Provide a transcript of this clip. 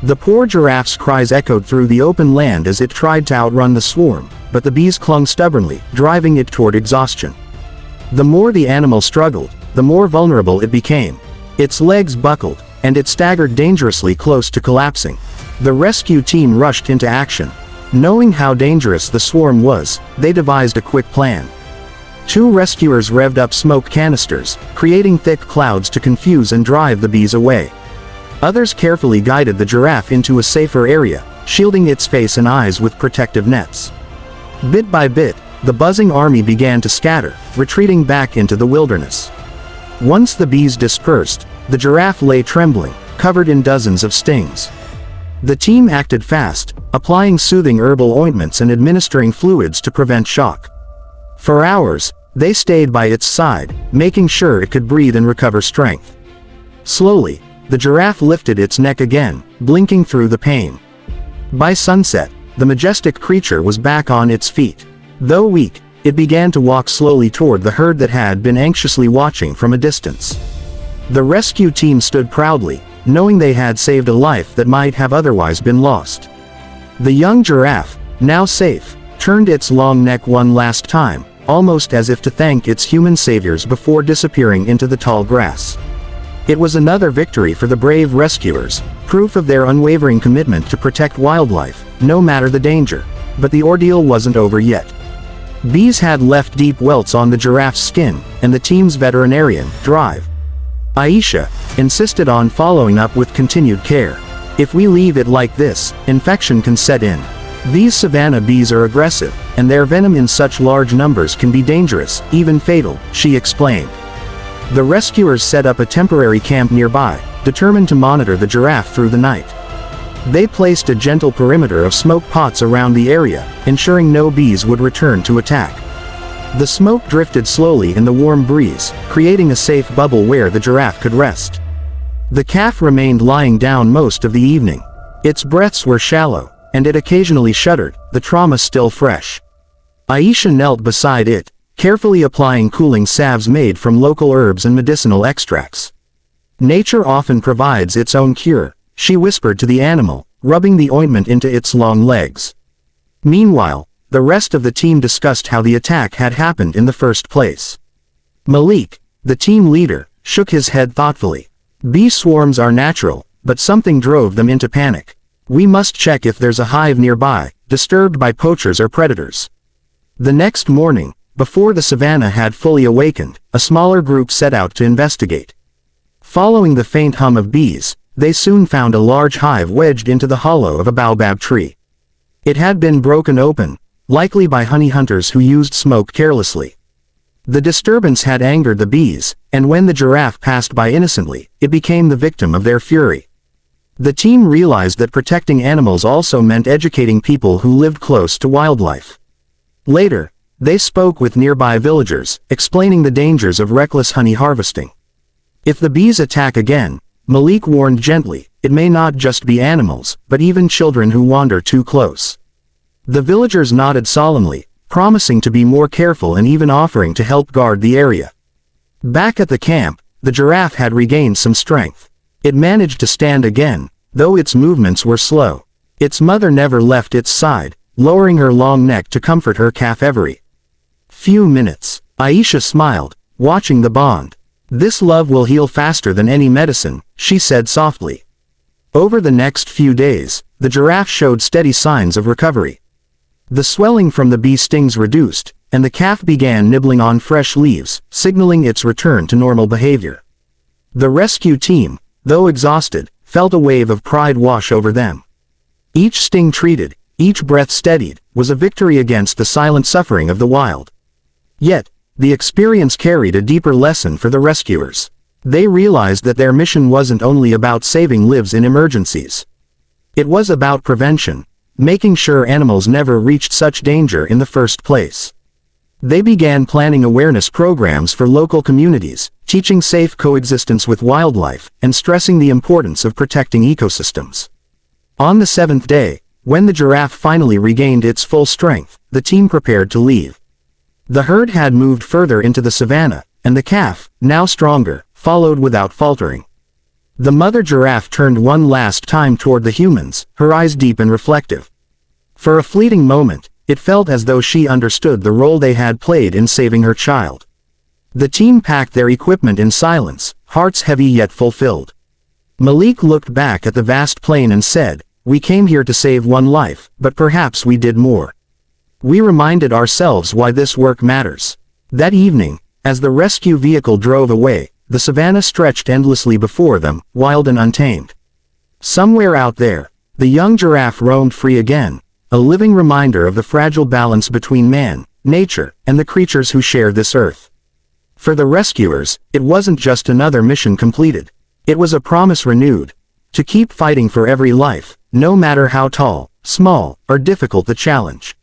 The poor giraffe's cries echoed through the open land as it tried to outrun the swarm, but the bees clung stubbornly, driving it toward exhaustion. The more the animal struggled, the more vulnerable it became. Its legs buckled, and it staggered dangerously close to collapsing. The rescue team rushed into action. Knowing how dangerous the swarm was, they devised a quick plan. 2 rescuers revved up smoke canisters, creating thick clouds to confuse and drive the bees away. Others carefully guided the giraffe into a safer area, shielding its face and eyes with protective nets. Bit by bit, the buzzing army began to scatter, retreating back into the wilderness. Once the bees dispersed, the giraffe lay trembling, covered in dozens of stings. The team acted fast, applying soothing herbal ointments and administering fluids to prevent shock. For hours, they stayed by its side, making sure it could breathe and recover strength. Slowly, the giraffe lifted its neck again, blinking through the pain. By sunset, the majestic creature was back on its feet. Though weak, it began to walk slowly toward the herd that had been anxiously watching from a distance. The rescue team stood proudly, knowing they had saved a life that might have otherwise been lost. The young giraffe, now safe, turned its long neck one last time, almost as if to thank its human saviors before disappearing into the tall grass. It was another victory for the brave rescuers, proof of their unwavering commitment to protect wildlife, no matter the danger. But the ordeal wasn't over yet. Bees had left deep welts on the giraffe's skin, and the team's veterinarian, Drive, Aisha, insisted on following up with continued care. If we leave it like this, infection can set in. These savanna bees are aggressive, and their venom in such large numbers can be dangerous, even fatal, she explained. The rescuers set up a temporary camp nearby, determined to monitor the giraffe through the night. They placed a gentle perimeter of smoke pots around the area, ensuring no bees would return to attack. The smoke drifted slowly in the warm breeze, creating a safe bubble where the giraffe could rest. The calf remained lying down most of the evening. Its breaths were shallow, and it occasionally shuddered, the trauma still fresh. Aisha knelt beside it, carefully applying cooling salves made from local herbs and medicinal extracts. Nature often provides its own cure, she whispered to the animal, rubbing the ointment into its long legs. Meanwhile, the rest of the team discussed how the attack had happened in the first place. Malik, the team leader, shook his head thoughtfully. Bee swarms are natural, but something drove them into panic. We must check if there's a hive nearby, disturbed by poachers or predators. The next morning, before the savannah had fully awakened, a smaller group set out to investigate. Following the faint hum of bees, they soon found a large hive wedged into the hollow of a baobab tree. It had been broken open, likely by honey hunters who used smoke carelessly. The disturbance had angered the bees, and when the giraffe passed by innocently, it became the victim of their fury. The team realized that protecting animals also meant educating people who lived close to wildlife. Later, they spoke with nearby villagers, explaining the dangers of reckless honey harvesting. If the bees attack again, Malik warned gently, it may not just be animals, but even children who wander too close. The villagers nodded solemnly, promising to be more careful and even offering to help guard the area. Back at the camp, the giraffe had regained some strength. It managed to stand again, though its movements were slow. Its mother never left its side, lowering her long neck to comfort her calf every few minutes. Aisha smiled, watching the bond. This love will heal faster than any medicine, she said softly. Over the next few days, the giraffe showed steady signs of recovery. The swelling from the bee stings reduced, and the calf began nibbling on fresh leaves, signaling its return to normal behavior. The rescue team, though exhausted, felt a wave of pride wash over them. Each sting treated, each breath steadied, was a victory against the silent suffering of the wild. Yet, the experience carried a deeper lesson for the rescuers. They realized that their mission wasn't only about saving lives in emergencies. It was about prevention, making sure animals never reached such danger in the first place. They began planning awareness programs for local communities, teaching safe coexistence with wildlife, and stressing the importance of protecting ecosystems. On the 7th day, when the giraffe finally regained its full strength, the team prepared to leave. The herd had moved further into the savannah, and the calf, now stronger, followed without faltering. The mother giraffe turned one last time toward the humans, her eyes deep and reflective. For a fleeting moment, it felt as though she understood the role they had played in saving her child. The team packed their equipment in silence, hearts heavy yet fulfilled. Malik looked back at the vast plain and said, "We came here to save one life, but perhaps we did more. We reminded ourselves why this work matters." That evening, as the rescue vehicle drove away, the savannah stretched endlessly before them, wild and untamed. Somewhere out there, the young giraffe roamed free again, a living reminder of the fragile balance between man, nature, and the creatures who share this earth. For the rescuers, it wasn't just another mission completed. It was a promise renewed, to keep fighting for every life, no matter how tall, small, or difficult the challenge.